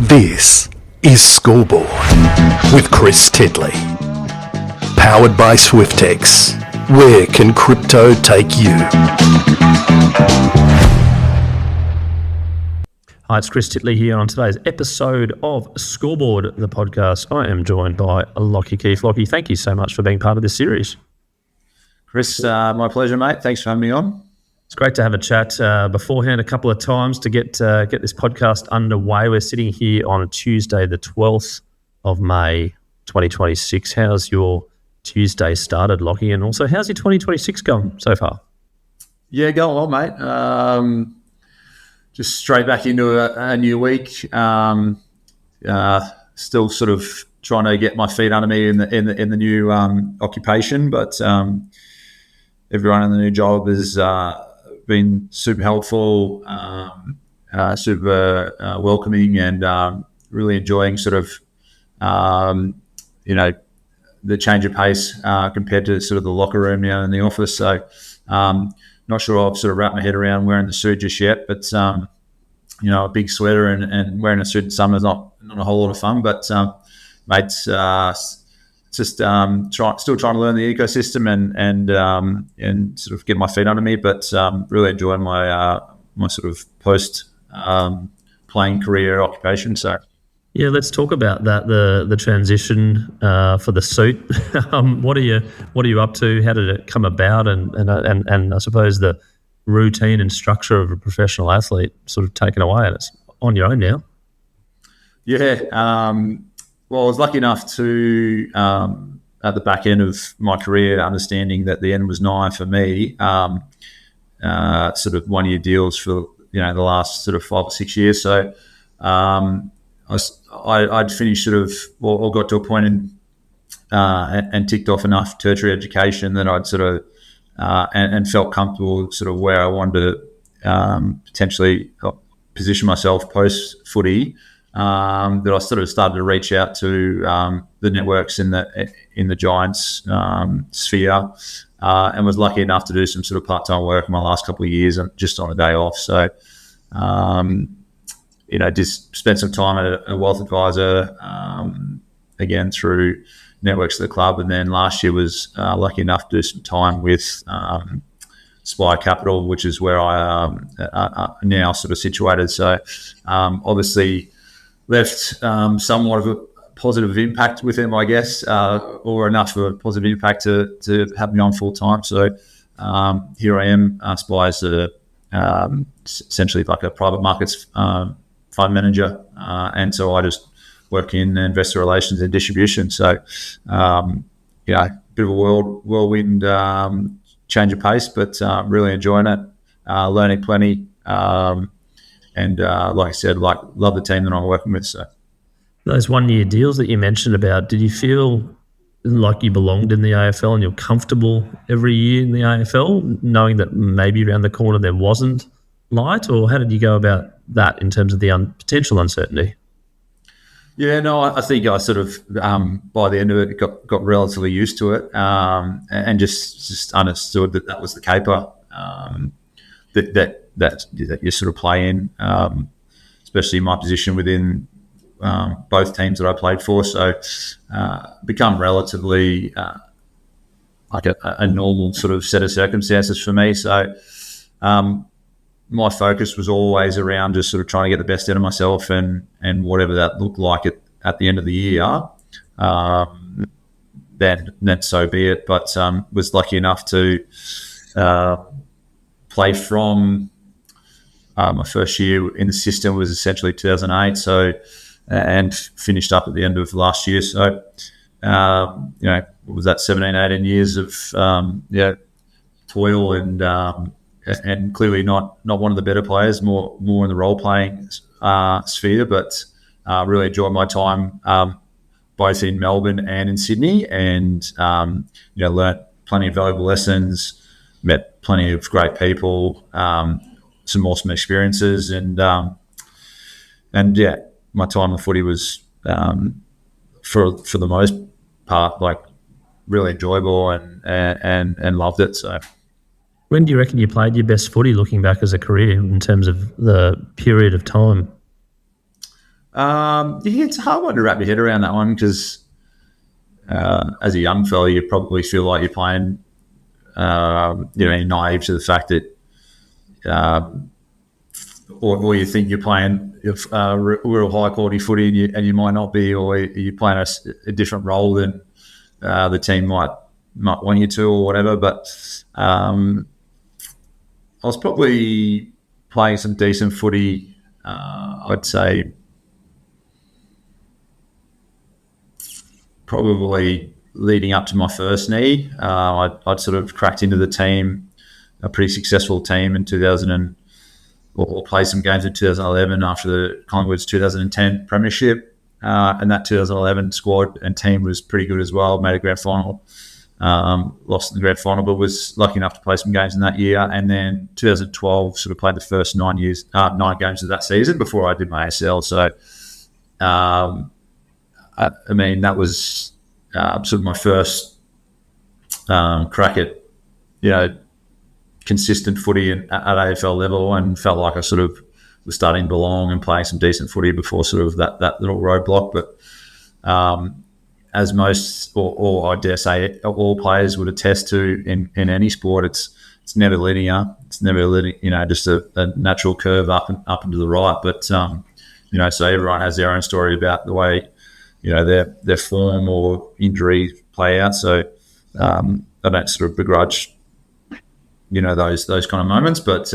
This is Scoreboard with Chris Titley. Powered by Swiftex. Where can crypto take you? Hi, it's Chris Titley here on today's episode of Scoreboard, the podcast. I am joined by Lachie Keeffe. Lachie, thank you so much for being part of this series. Chris, my pleasure, mate. Thanks for having me on. It's great to have a chat beforehand a couple of times to get this podcast underway. We're sitting here on Tuesday, the 12th of May, 2026. How's your Tuesday started, Lachie? And also, how's your 2026 going so far? Yeah, going well, mate. Just straight back into a new week. Still sort of trying to get my feet under me in the new occupation, but everyone in the new job has been super helpful, super welcoming, and really enjoying sort of the change of pace compared to sort of the locker room now in the office. So not sure I've sort of wrapped my head around wearing the suit just yet, but a big sweater and wearing a suit in summer is not a whole lot of fun. But mates, just still trying to learn the ecosystem and sort of get my feet under me, but really enjoying my sort of post playing career occupation. So. Yeah, let's talk about that, the transition for the suit. What are you up to? How did it come about? And I suppose the routine and structure of a professional athlete sort of taken away, and it's on your own now. Yeah, well, I was lucky enough to at the back end of my career, understanding that the end was nigh for me. Sort of 1 year deals for the last sort of 5 or 6 years. So. I'd finished or got to a point and ticked off enough tertiary education that I'd sort of and felt comfortable sort of where I wanted to potentially position myself post footy. That I sort of started to reach out to the networks in the Giants sphere, and was lucky enough to do some sort of part-time work in my last couple of years just on a day off. So. Just spent some time at a wealth advisor, again, through networks of the club. And then last year was lucky enough to do some time with Spire Capital, which is where I am now sort of situated. So obviously left somewhat of a positive impact with them, I guess, or enough of a positive impact to have me on full time. So here I am. Spire's essentially like a private markets fund manager, and so I just work in investor relations and distribution. So, bit of a whirlwind change of pace, but really enjoying it, learning plenty, and like I said, love the team that I'm working with. So, those 1 year deals that you mentioned about, did you feel like you belonged in the AFL and you're comfortable every year in the AFL, knowing that maybe around the corner there wasn't light, or how did you go about that in terms of the potential uncertainty? Yeah, no, I think I sort of by the end of it got relatively used to it, and just understood that was the caper that you sort of play in, especially my position within both teams that I played for. So become relatively like a normal sort of set of circumstances for me. So. My focus was always around just sort of trying to get the best out of myself and whatever that looked like at the end of the year, then so be it. But was lucky enough to play from my first year in the system was essentially 2008. So and finished up at the end of last year. So what was that, 17, 18 years of toil and clearly not one of the better players, more in the role playing sphere, but really enjoyed my time both in Melbourne and in Sydney, and learnt plenty of valuable lessons, met plenty of great people, some awesome experiences, and my time in the footy was for the most part like really enjoyable and loved it. So. When do you reckon you played your best footy looking back as a career in terms of the period of time? Yeah, it's a hard one to wrap your head around, that one, because as a young fella, you probably feel like you're playing, naive to the fact that, or you think you're playing real high quality footy, and you might not be, or you're playing a different role than the team might want you to, or whatever. But I was probably playing some decent footy. I'd say probably leading up to my first knee. I'd sort of cracked into the team, a pretty successful team in 2000 or played some games in 2011 after the Collingwood's 2010 premiership. And that 2011 squad and team was pretty good as well. Made a grand final, lost in the grand final, but was lucky enough to play some games in that year. And then 2012 sort of played the first 9 games of that season before I did my ACL. So, I mean, that was sort of my first crack at, consistent footy at AFL level, and felt like I sort of was starting to belong and playing some decent footy before sort of that little roadblock. But as most, or I dare say, all players would attest to in any sport, it's never linear. It's never linear, just a natural curve up and to the right. But so everyone has their own story about the way their form or injury play out. So I don't sort of begrudge those kind of moments, but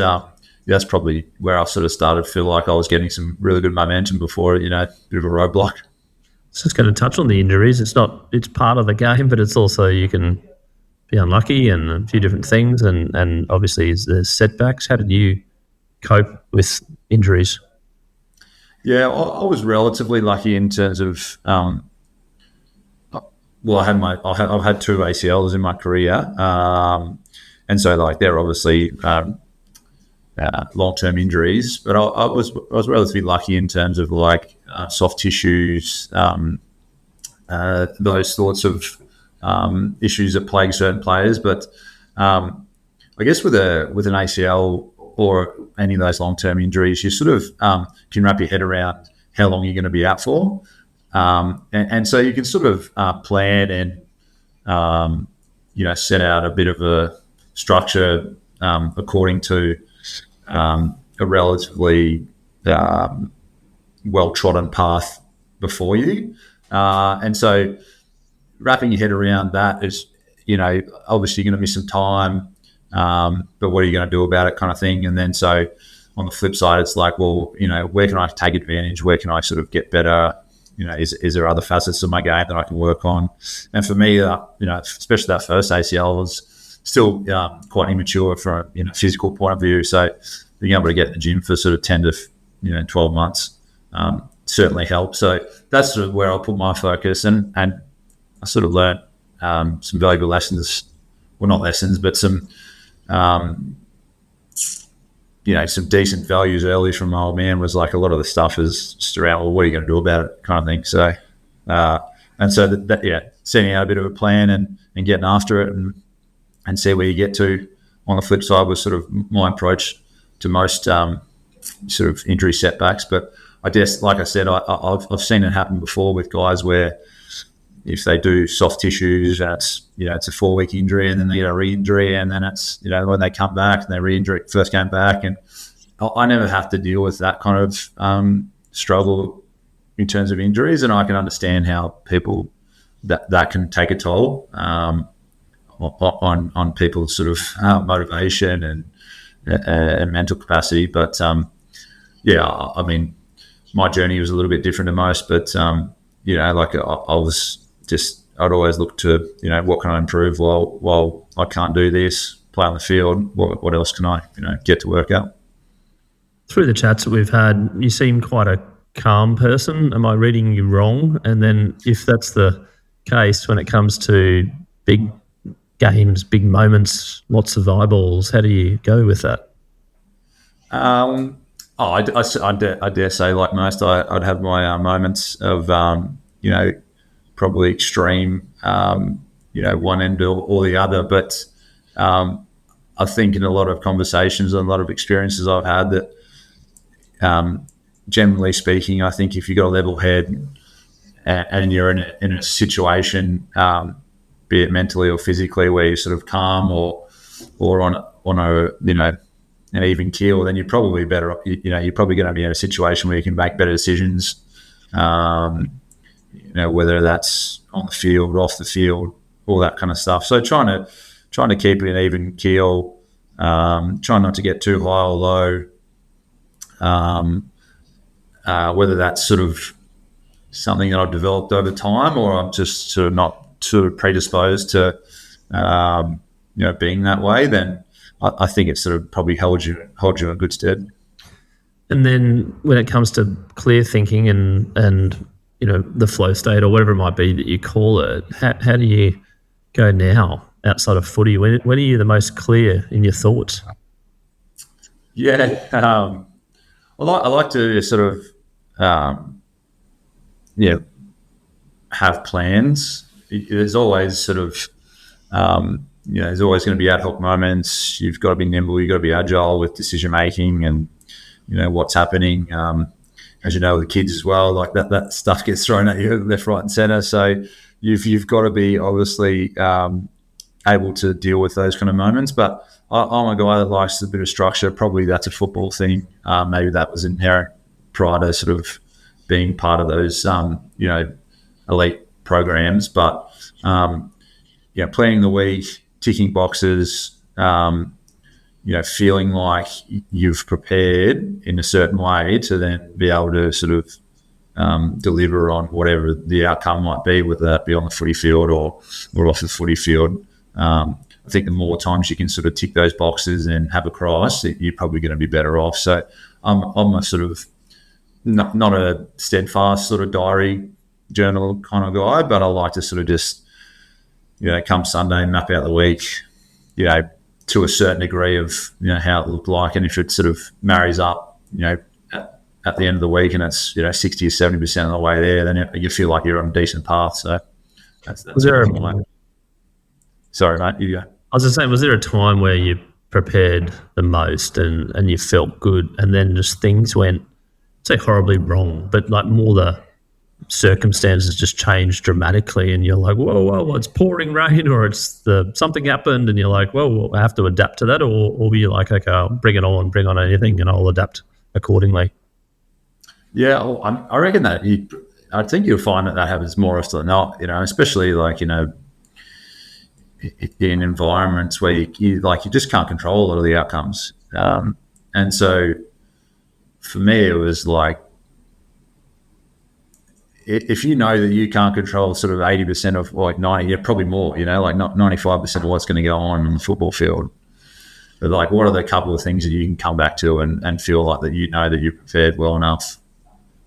that's probably where I sort of started to feel like I was getting some really good momentum before a bit of a roadblock. Just going to touch on the injuries. It's part of the game, but it's also, you can be unlucky and a few different things, and obviously there's setbacks. How did you cope with injuries? Yeah, I was relatively lucky in terms of, I've had 2 ACLs in my career, and so they're obviously long-term injuries. But I was relatively lucky in terms of soft tissues, those sorts of issues that plague certain players. But I guess with an ACL or any of those long-term injuries, you sort of can wrap your head around how long you're going to be out for. And so you can sort of plan and, set out a bit of a structure according to a relatively well-trodden path before you. And so wrapping your head around that is, obviously you're going to miss some time, but what are you going to do about it, kind of thing. And then so on the flip side, it's like, well, where can I take advantage? Where can I sort of get better? Is there other facets of my game that I can work on? And for me, especially that first ACL was still quite immature from a physical point of view. So being able to get in the gym for sort of 10 to 12 months certainly helped. So that's sort of where I'll put my focus, and I sort of learned some valuable lessons. Well, not lessons, but some some decent values early from my old man. Was like a lot of the stuff is just around, well, what are you going to do about it, kind of thing. So and so that setting out a bit of a plan and getting after it and see where you get to. On the flip side was sort of my approach to most sort of injury setbacks. But I guess, like I said, I've seen it happen before with guys where if they do soft tissues and it's a 4-week injury, and then they get a re-injury, and then it's when they come back and they re-injury first game back, and I never have to deal with that kind of struggle in terms of injuries, and I can understand how people that can take a toll on people's sort of motivation and mental capacity. But I mean, my journey was a little bit different to most, but I was just, I'd always look to what can I improve while I can't do this, play on the field, what else can I get to work out. Through the chats that we've had, you seem quite a calm person. Am I reading you wrong? And then if that's the case, when it comes to big games, big moments, lots of eyeballs, how do you go with that? I dare say, like most, I'd have my moments of probably extreme one end or the other, but I think in a lot of conversations and a lot of experiences I've had that generally speaking, I think if you've got a level head and you're in a situation, be it mentally or physically, where you're sort of calm or on a an even keel, then you're probably better. You're probably going to be in a situation where you can make better decisions. Whether that's on the field, off the field, all that kind of stuff. So trying to keep it an even keel, trying not to get too high or low. Whether that's sort of something that I've developed over time, or I'm just sort of not sort of predisposed to, being that way, then I think it sort of probably holds you in good stead. And then when it comes to clear thinking and the flow state or whatever it might be that you call it, how do you go now outside of footy? When are you the most clear in your thoughts? Yeah, I like to sort of have plans. There's always sort of there's always going to be ad hoc moments. You've got to be nimble. You've got to be agile with decision making and what's happening. As you know, with the kids as well, like that stuff gets thrown at you left, right, and centre. So you've got to be obviously able to deal with those kind of moments. But I'm a guy that likes a bit of structure. Probably that's a football thing. Maybe that was inherent prior to sort of being part of those elite programs. But planning the week, ticking boxes. Feeling like you've prepared in a certain way to then be able to sort of deliver on whatever the outcome might be, whether that be on the footy field or off the footy field. I think the more times you can sort of tick those boxes and have a cross, you're probably going to be better off. So I'm a sort of not a steadfast sort of diary journal kind of guy, but I like to sort of just, come Sunday, map out the week, to a certain degree of how it looked like, and if it sort of marries up, at the end of the week, and it's 60 or 70% of the way there, then you feel like you're on a decent path. So that's sorry, mate. You go. I was just saying, was there a time where you prepared the most and you felt good, and then just things went, say, horribly wrong, but like more the circumstances just changed dramatically, and you're like, whoa, it's pouring rain, or it's something happened, and you're like, well, I have to adapt to that, or were you like, okay, I'll bring on anything, and I'll adapt accordingly? Yeah, I reckon that I think you'll find that happens more often than not, especially like, in environments where you just can't control a lot of the outcomes. And so for me, it was like, if you know that you can't control sort of 80% of like 90, probably more, like not 95% of what's going to go on the football field. But like, what are the couple of things that you can come back to and feel like that that you're prepared well enough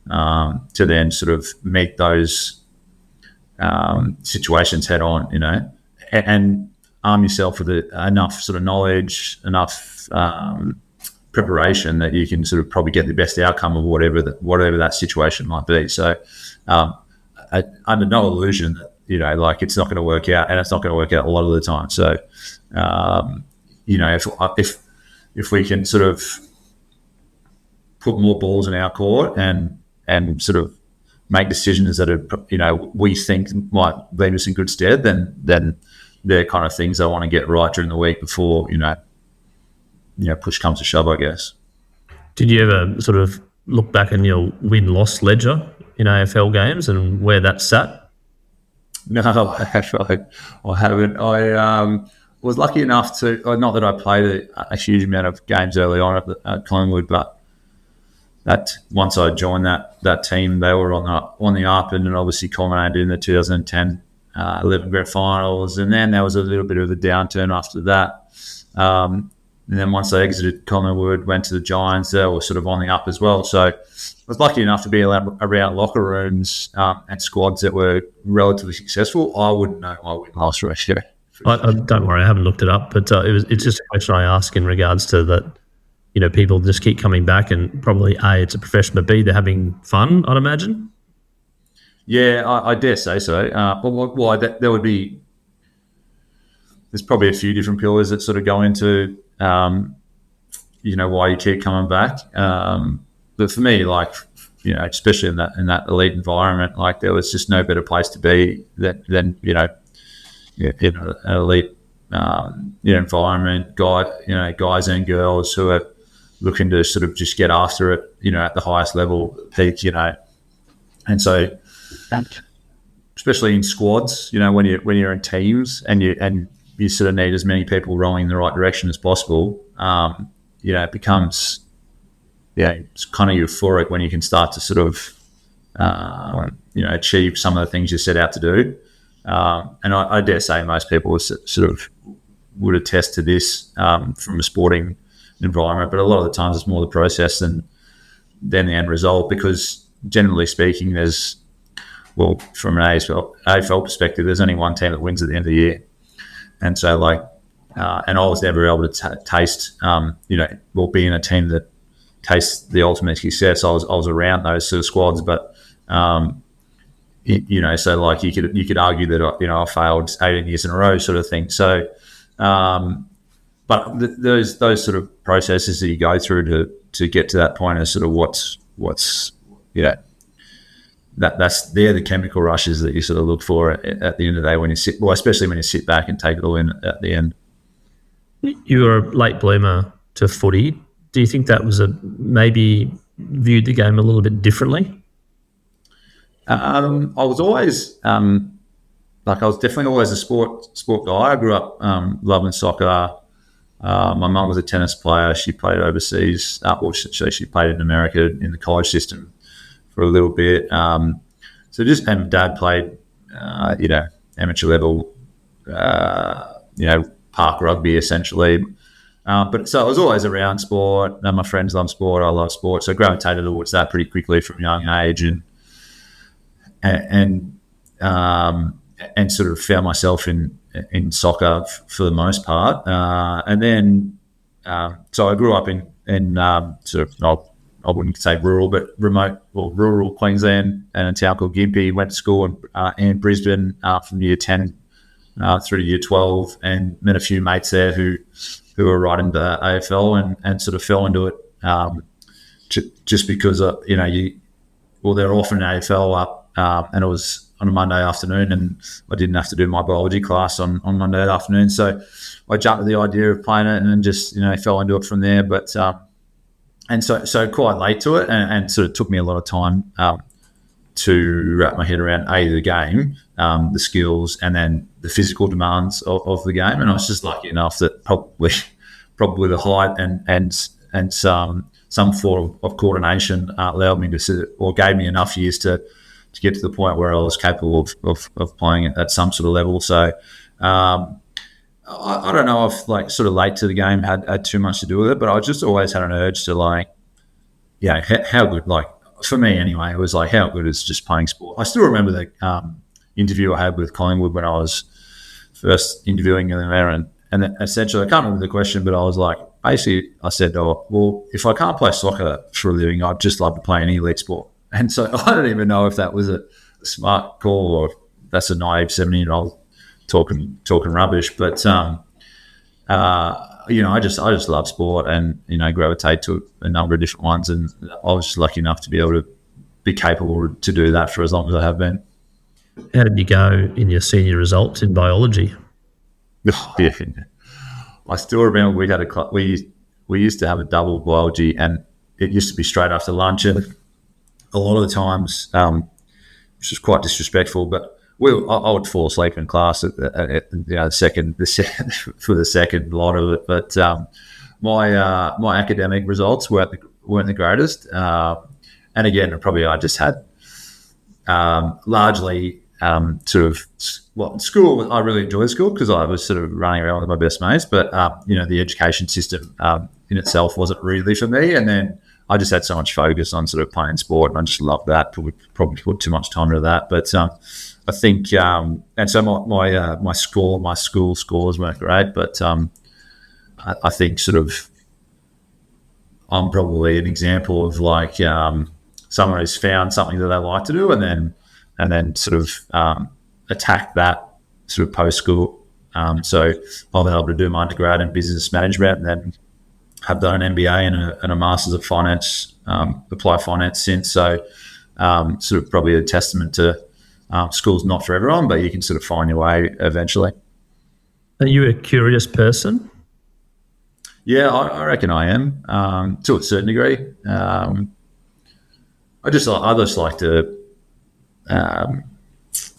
to then sort of meet those situations head on, and arm yourself with enough sort of knowledge, enough preparation that you can sort of probably get the best outcome of whatever that situation might be. So under no illusion that, like it's not going to work out, and it's not going to work out a lot of the time. So, if we can sort of put more balls in our court and sort of make decisions that are, we think might leave us in good stead, then they're kind of things I want to get right during the week before, push comes to shove, I guess. Did you ever sort of look back in your win-loss ledger in AFL games and where that sat? No, I haven't. I was lucky enough to, not that I played a huge amount of games early on at Collingwood, but that once I joined that team, they were on the up, and obviously culminated in the 2010 11 grand finals, and then there was a little bit of a downturn after that. And then once they exited Collingwood, went to the Giants, they were sort of on the up as well. So I was lucky enough to be around locker rooms and squads that were relatively successful. I wouldn't know my win-loss ratio. Don't worry, I haven't looked it up, but it's just a question I ask in regards to that. People just keep coming back, and probably A, it's a profession, but B, they're having fun, I'd imagine. Yeah, I dare say so. There would be. There's probably a few different pillars that sort of go into, why you keep coming back. But for me, like especially in that elite environment, like there was just no better place to be than in an elite environment, guys and girls who are looking to sort of just get after it, at the highest level, peak, and so especially in squads, when you're in teams and you sort of need as many people rowing in the right direction as possible, it becomes it's kind of euphoric when you can start to sort of achieve some of the things you set out to do, and I dare say most people sort of would attest to this from a sporting environment, but a lot of the times it's more the process than the end result, because generally speaking, from an AFL perspective, there's only one team that wins at the end of the year. And so and I was never able to taste, be in a team that tastes the ultimate success. I was around those sort of squads, but, so you could argue that, I failed 18 years in a row sort of thing. So, but those sort of processes that you go through to get to that point is sort of what's they're the chemical rushes that you sort of look for at the end of the day when you especially when you sit back and take it all in at the end. You were a late bloomer to footy. Do you think that was maybe viewed the game a little bit differently? I was always I was definitely always a sport guy. I grew up loving soccer. My mum was a tennis player. She played overseas. She played in America in the college system for a little bit. And Dad played, amateur level, park rugby essentially. But so I was always around sport. My friends love sport. I love sport. So I gravitated towards that pretty quickly from a young age, and sort of found myself in soccer for the most part. And then, so I grew up in sort of, I wouldn't say rural, but rural Queensland, and a town called Gympie. Went to school in Brisbane from year 10 through to year 12, and met a few mates there who were right into AFL and sort of fell into it just because, they're often AFL up, and it was on a Monday afternoon, and I didn't have to do my biology class on Monday afternoon. So I jumped at the idea of playing it and then just, fell into it from there. But and so quite late to it, and sort of took me a lot of time to wrap my head around the game, the skills, and then the physical demands of the game. And I was just lucky enough that probably the height and some form of coordination allowed me to or gave me enough years to get to the point where I was capable of playing at some sort of level. So I don't know if sort of late to the game had too much to do with it, but I just always had an urge to how good, for me anyway, it was how good is just playing sport. I still remember the interview I had with Collingwood when I was first interviewing them there, and then essentially, I can't remember the question, but I was basically I said, if I can't play soccer for a living, I'd just love to play any elite sport. And so I don't even know if that was a smart call or if that's a naive 17-year-old talking rubbish. But I just love sport and gravitate to a number of different ones, and I was just lucky enough to be able to be capable to do that for as long as I have been. How did you go in your senior results in biology? Yeah. I still remember we used to have a double biology, and it used to be straight after lunch, and a lot of the times, which was quite disrespectful, but I would fall asleep in class at the second lot of it. But my academic results weren't the greatest, and again, I just had largely school. I really enjoyed school because I was sort of running around with my best mates, but the education system in itself wasn't really for me, and then I just had so much focus on sort of playing sport, and I just loved that. Probably put too much time into that, but I think, and so my school scores weren't great, but I think sort of I'm probably an example of someone who's found something that they like to do, and then sort of attack that sort of post school. So I've been able to do my undergrad in business management, and then have done an MBA and a Masters of Finance, Applied Finance since. So sort of probably a testament to school's not for everyone, but you can sort of find your way eventually. Are you a curious person? Yeah, I reckon I am, to a certain degree. I just like to. I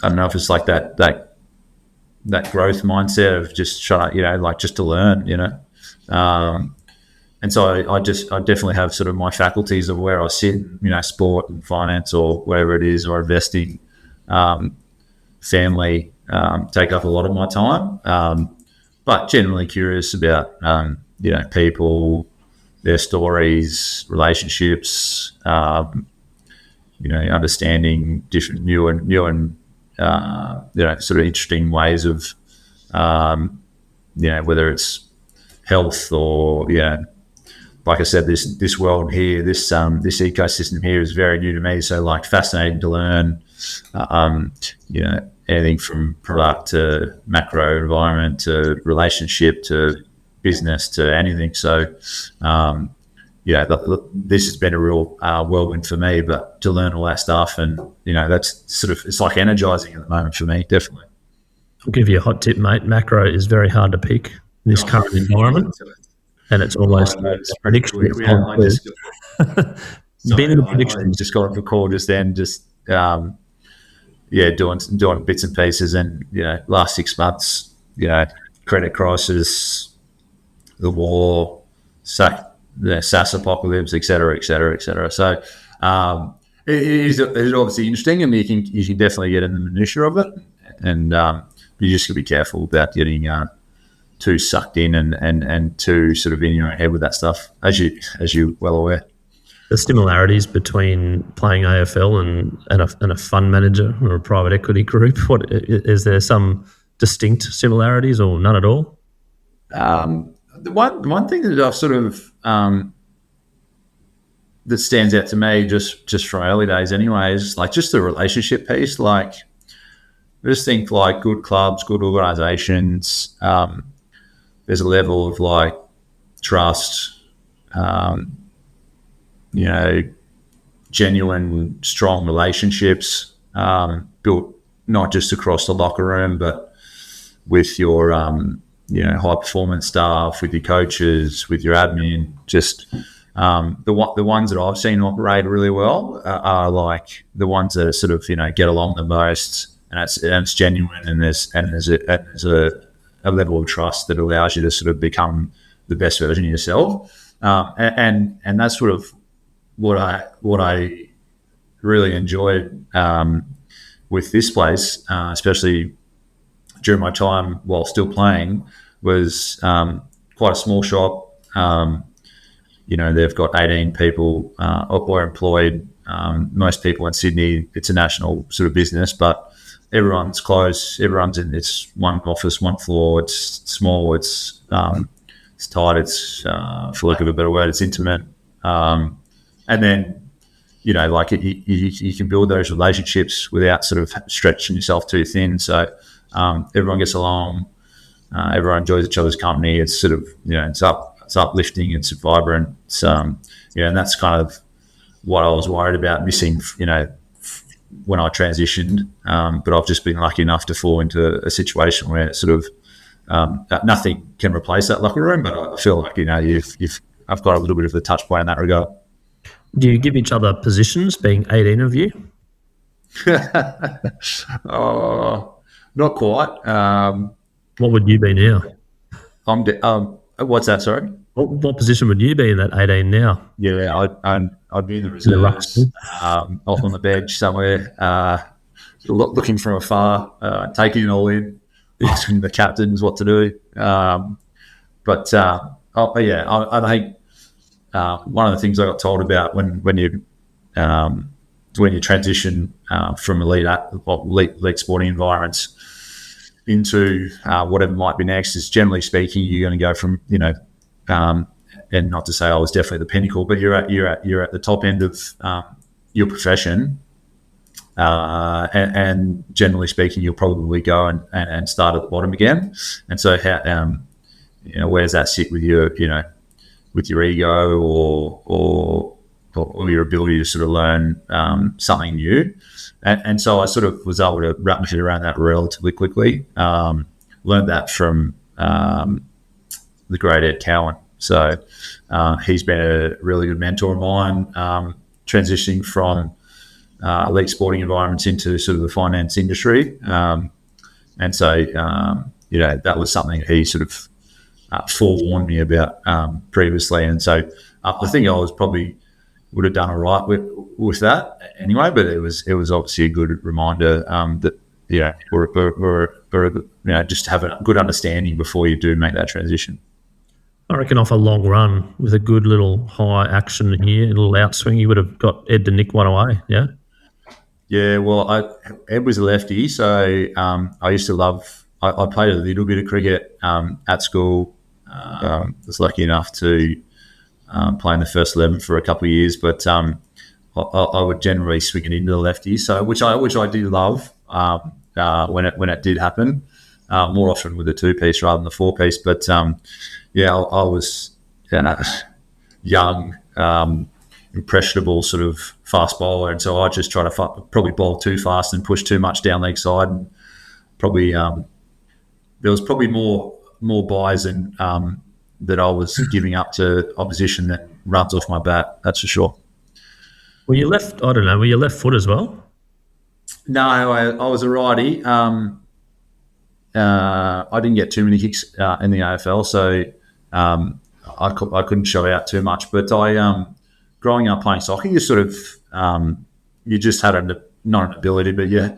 don't know if it's like that growth mindset of just trying to, just to learn, and so I definitely have sort of my faculties of where I sit, sport and finance or whatever it is, or investing, family take up a lot of my time, but generally curious about people, their stories, relationships, understanding different new and sort of interesting ways of whether it's health or like I said, this world here, this ecosystem here is very new to me. So like fascinating to learn, anything from product to macro environment to relationship to business to anything. So this has been a real whirlwind for me, but to learn all that stuff and, that's sort of, it's like energizing at the moment for me, definitely. I'll give you a hot tip, mate. Macro is very hard to pick in this current environment, and it's almost prediction. Been in the prediction. Just got off the call just then, doing bits and pieces, and last 6 months, credit crisis, the war, the SaaS apocalypse, et cetera, et cetera, et cetera. So it is obviously interesting, and you can definitely get in the minutiae of it, and you just got to be careful about getting too sucked in and too sort of in your own head with that stuff, as you're well aware. The similarities between playing AFL and a fund manager or a private equity group, what is there some distinct similarities or none at all? The one thing that I've sort of that stands out to me just from early days anyway is like just the relationship piece. Like I just think like good clubs, good organisations, there's a level of like trust, genuine, strong relationships built not just across the locker room, but with your high performance staff, with your coaches, with your admin. Just the ones that I've seen operate really well are like the ones that are sort of get along the most, and it's genuine, and there's a level of trust that allows you to sort of become the best version of yourself, and that's sort of what I really enjoyed with this place, especially during my time while still playing, was quite a small shop. They've got 18 people or employed. Most people in Sydney, it's a national sort of business, but everyone's close. Everyone's in this one office, one floor. It's small. It's tight. It's, for lack of a better word, it's intimate. And then, you can build those relationships without sort of stretching yourself too thin. So everyone gets along. Everyone enjoys each other's company. It's sort of, it's uplifting. It's vibrant. It's, and that's kind of what I was worried about missing, when I transitioned. But I've just been lucky enough to fall into a situation where it's sort of nothing can replace that locker room. But I feel like, I've got a little bit of a touch point in that regard. Do you give each other positions, being 18 of you? Oh, not quite. What would you be now? What's that? Sorry. What position would you be in that 18 now? Yeah, I'd be in the reserves, off on the bench somewhere, looking from afar, taking it all in, asking the captains what to do. I think one of the things I got told about when you transition from elite sporting environments into whatever might be next is, generally speaking, you're going to go from and not to say I was definitely the pinnacle, but you're at the top end of your profession, and generally speaking, you'll probably go and start at the bottom again. And so, how where does that sit with you? with your ego or your ability to sort of learn something new. And so I sort of was able to wrap my head around that relatively quickly. Learned that from the great Ed Cowan. So he's been a really good mentor of mine, transitioning from elite sporting environments into sort of the finance industry. And so, that was something he sort of forewarned me about previously. And so I think I would have done all right with that anyway, but it was obviously a good reminder that we're just have a good understanding before you do make that transition. I reckon off a long run with a good little high action here, a little outswing, you would have got Ed to nick one away, yeah? Yeah, well, Ed was a lefty, so I used to love – I played a little bit of cricket at school. Was lucky enough to play in the first 11 for a couple of years, but I would generally swing it into the lefty, so which I did love when it did happen, more often with a 2-piece rather than the 4-piece. But I was young, impressionable sort of fast bowler, and so I just try to probably bowl too fast and push too much down leg side, and probably there was probably more buys and that I was giving up to opposition than runs off my bat, that's for sure. Were you left foot as well? No, I was a righty. I didn't get too many kicks in the AFL, so I couldn't show out too much. But I, growing up playing soccer, you sort of you just had not an ability, but you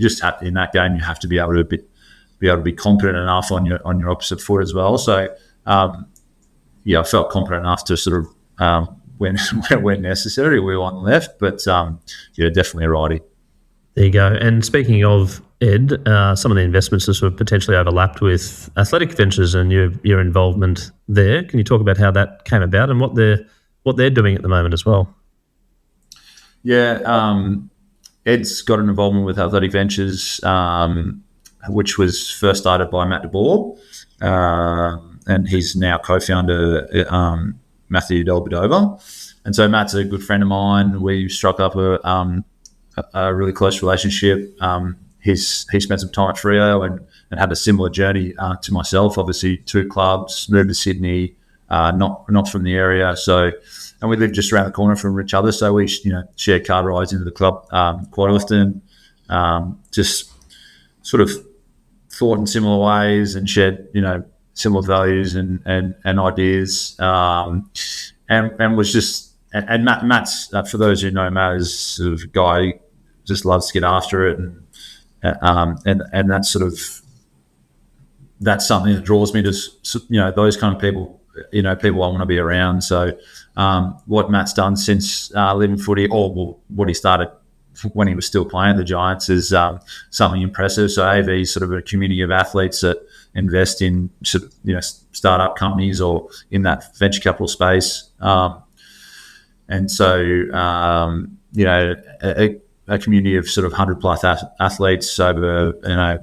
just had in that game you have to be able to be confident enough on your opposite foot as well. So I felt confident enough to sort of when necessary, we were on the left, but definitely a righty. There you go. And speaking of Ed, some of the investments are sort of potentially overlapped with athletic ventures and your involvement there. Can you talk about how that came about and what they're doing at the moment as well? Yeah, Ed's got an involvement with athletic ventures, which was first started by Matt DeBoer, and he's now co-founder Matthew Delbadova. And so Matt's a good friend of mine. We struck up a really close relationship. He spent some time at Freo and had a similar journey to myself. Obviously, 2 clubs, moved to Sydney, not from the area. So, and we lived just around the corner from each other. So we shared car rides into the club quite often. Just sort of thought in similar ways and shared similar values and ideas. And was just and Matt's for those who know Matt is sort of a guy who just loves to get after it, and that's sort of that's something that draws me to those kind of people, people I want to be around. So what Matt's done since leaving footy, or what he started when he was still playing at the Giants, is something impressive. So AV is sort of a community of athletes that invest in sort of startup companies or in that venture capital space. And so, a community of sort of 100+ athletes over,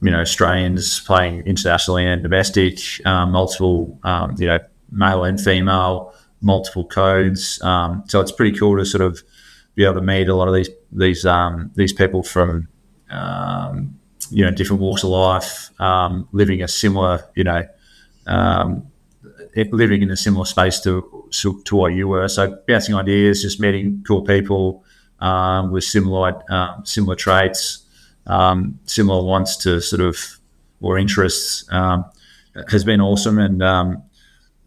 Australians playing internationally and domestic, multiple, male and female, multiple codes. So it's pretty cool to sort of be able to meet a lot of these people from, different walks of life, living a similar, living in a similar space to what you were. So bouncing ideas, just meeting cool people with similar traits, similar wants to sort of, or interests, has been awesome. And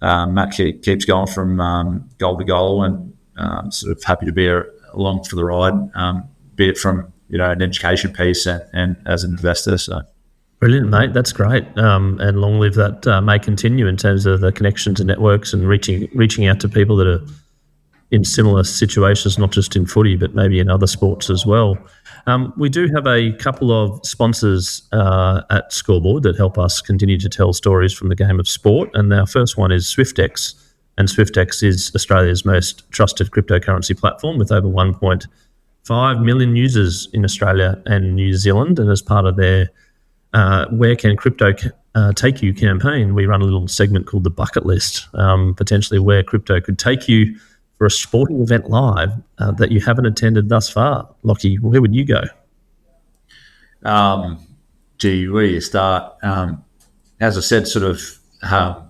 Matt keeps going from goal to goal, and sort of happy to be along for the ride, be it from an education piece and as an investor. So. Brilliant, mate. That's great. And long live that may continue in terms of the connections and networks and reaching out to people that are in similar situations, not just in footy, but maybe in other sports as well. We do have a couple of sponsors at Scoreboard that help us continue to tell stories from the game of sport. And our first one is SwiftX. And SwiftX is Australia's most trusted cryptocurrency platform with over 1.5 million users in Australia and New Zealand. And as part of their Where Can Crypto Take You campaign, we run a little segment called the bucket list, potentially where crypto could take you for a sporting event live that you haven't attended thus far. Lachie, where would you go? Where do you start? As I said, sort of have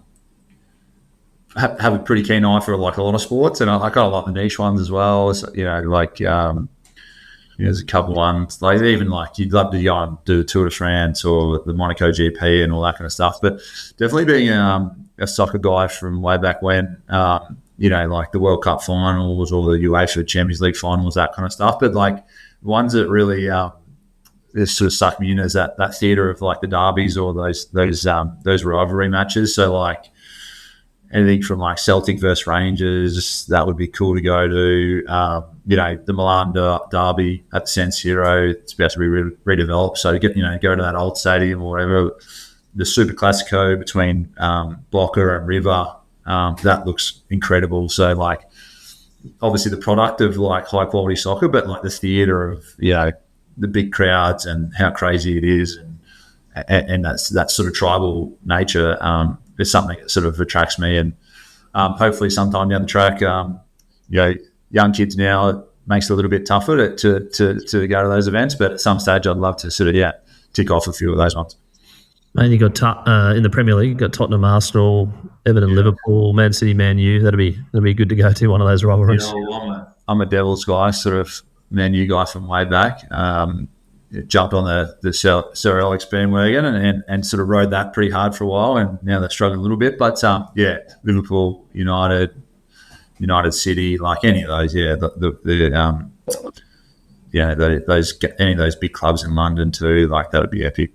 a pretty keen eye for like a lot of sports, and I kind of like the niche ones as well. So, there's a couple ones like even like you'd love to go and do the Tour de France or the Monaco GP and all that kind of stuff. But definitely being a soccer guy from way back when, like the World Cup finals or the UEFA Champions League finals, that kind of stuff. But like ones that really sort of suck me in is that theatre of like the derbies or those rivalry matches. So like anything from like Celtic versus Rangers, that would be cool to go to. The Milan derby at the San Siro, it's about to be redeveloped. So go to that old stadium or whatever. The Super Classico between Blocker and River, that looks incredible. So like obviously the product of like high quality soccer, but like the theatre of the big crowds and how crazy it is, and that sort of tribal nature is something that sort of attracts me. And hopefully sometime down the track, young kids now, it makes it a little bit tougher to go to those events, but at some stage I'd love to sort of tick off a few of those ones. And you got in the Premier League, you've got Tottenham, Arsenal, Everton, Liverpool, Man City, Man U. That'd be good to go to one of those rivalries. I'm a Devils guy, sort of Man U guy from way back. Jumped on the Sir Alex bandwagon and sort of rode that pretty hard for a while, and now they're struggling a little bit. But Liverpool, United City, like any of those, any of those big clubs in London too, like that would be epic.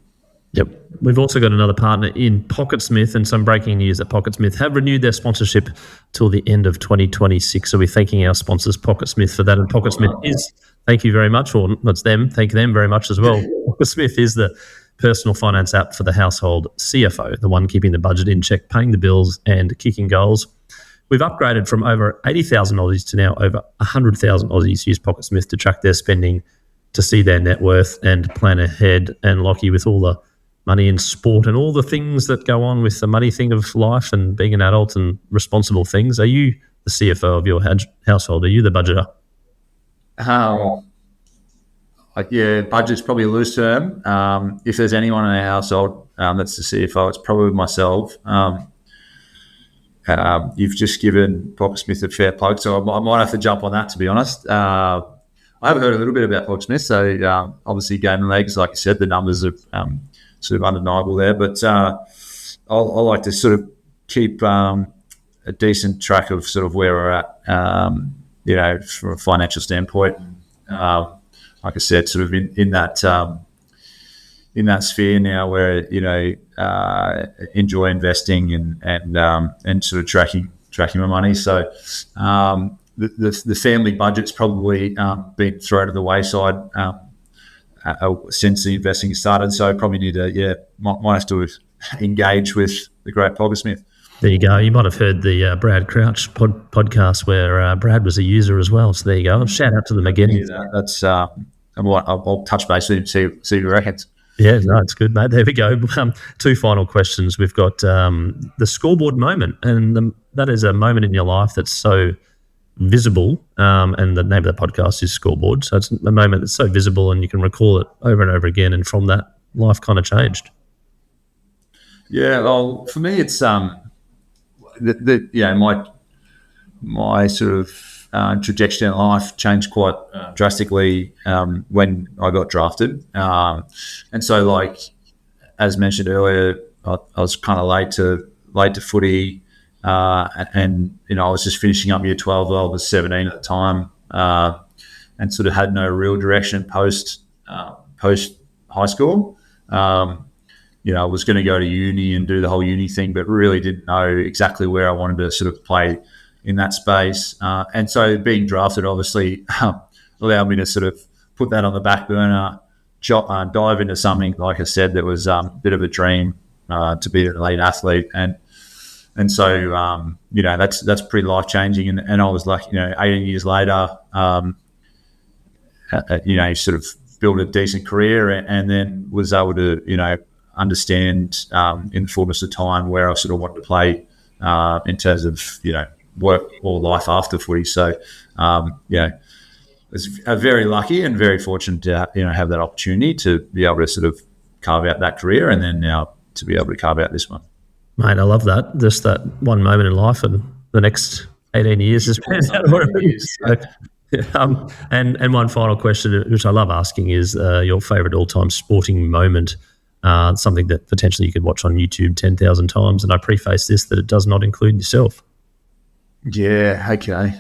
Yep. We've also got another partner in Pocketsmith, and some breaking news that Pocketsmith have renewed their sponsorship till the end of 2026. So we're thanking our sponsors, Pocketsmith, for that. And Pocketsmith is, thank you very much, or that's them, thank them very much as well. Pocketsmith is the personal finance app for the household CFO, the one keeping the budget in check, paying the bills and kicking goals. We've upgraded from over 80,000 Aussies to now over 100,000 Aussies use Pocketsmith to track their spending, to see their net worth and plan ahead. And Lachie, with all the money in sport and all the things that go on with the money thing of life and being an adult and responsible things, are you the CFO of your household? Are you the budgeter? Budget's probably a loose term. If there's anyone in our household that's the CFO, it's probably myself. You've just given Pocketsmith a fair plug, so I might have to jump on that, to be honest. I have heard a little bit about Pocketsmith, so obviously game and legs, like I said, the numbers are sort of undeniable there, but I like to sort of keep a decent track of sort of where we're at, from a financial standpoint. Like I said, sort of in that sphere now where enjoy investing and sort of tracking my money. So the family budget's probably been thrown to the wayside since the investing started. So probably need to might have to engage with the great Pocketsmith. There you go. You might have heard the Brad Crouch podcast where Brad was a user as well. So there you go. Shout out to them again. Yeah, that's I'll touch base with him, see what he reckons. Yeah, no, it's good, mate. There we go. Two final questions. We've got the scoreboard moment, and that is a moment in your life that's so visible, and the name of the podcast is Scoreboard. So it's a moment that's so visible and you can recall it over and over again, and from that, life kind of changed. Yeah, well, for me, it's my sort of trajectory in life changed quite drastically when I got drafted, and so like as mentioned earlier, I was kind of late to footy, and I was just finishing up year 12. I was 17 at the time, and sort of had no real direction post high school. I was going to go to uni and do the whole uni thing, but really didn't know exactly where I wanted to sort of play in that space. And so being drafted obviously allowed me to sort of put that on the back burner, dive into something, like I said, that was a bit of a dream to be an elite athlete. And so, that's pretty life-changing. And I was like, 18 years later, sort of built a decent career and then was able to, understand in the fullness of time where I sort of wanted to play in terms of, work or life after footy. So, I was very lucky and very fortunate to, have that opportunity to be able to sort of carve out that career, and then now to be able to carve out this one. Mate, I love that. Just that one moment in life, and the next 18 years has been out what it is. So, and one final question, which I love asking, is your favourite all-time sporting moment, something that potentially you could watch on YouTube 10,000 times. And I preface this that it does not include yourself. Yeah, okay.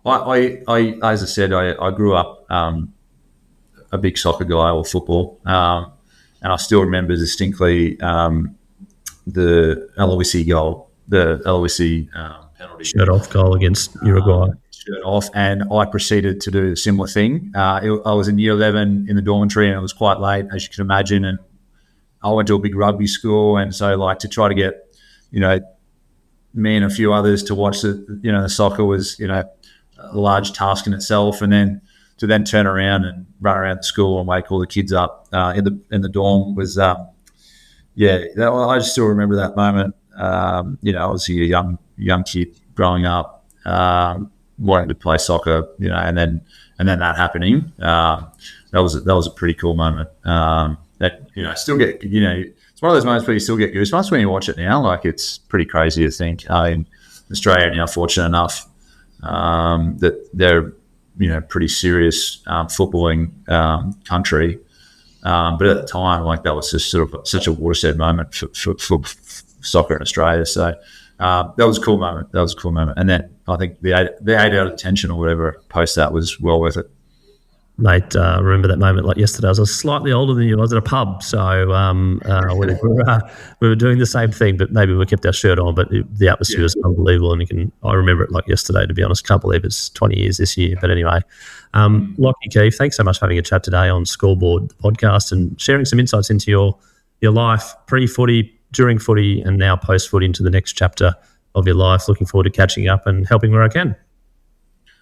I as I said, I grew up a big soccer guy, or football, and I still remember distinctly the Aloisi goal, the Aloisi penalty. Shirt off goal against Uruguay. Shirt off, and I proceeded to do a similar thing. I was in year 11 in the dormitory, and it was quite late, as you can imagine, and I went to a big rugby school, and so to try to get, me and a few others to watch the soccer was, a large task in itself, and then to turn around and run around the school and wake all the kids up in the dorm was, I just still remember that moment. Obviously a young kid growing up, wanting to play soccer, and then that happening. That was a pretty cool moment. That still get, it's one of those moments where you still get goosebumps when you watch it now. Like, it's pretty crazy to think in Australia now, fortunate enough that they're pretty serious footballing country, but at the time, that was just sort of such a watershed moment for soccer in Australia. So that was a cool moment. And then I think the 8 out of 10 or whatever post that was well worth it. Mate, I remember that moment like yesterday. I was slightly older than you. I was at a pub, so we were doing the same thing, but maybe we kept our shirt on. But the atmosphere was unbelievable, and I remember it like yesterday. To be honest, can't believe it's 20 years this year. But anyway, Lachie Keeffe, thanks so much for having a chat today on Scoreboard, the podcast, and sharing some insights into your life pre-footy, during footy, and now post-footy into the next chapter of your life. Looking forward to catching up and helping where I can.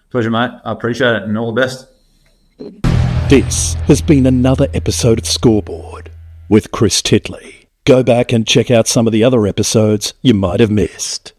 Pleasure, mate. I appreciate it, and all the best. This has been another episode of Scoreboard with Chris Titley. Go back and check out some of the other episodes you might have missed.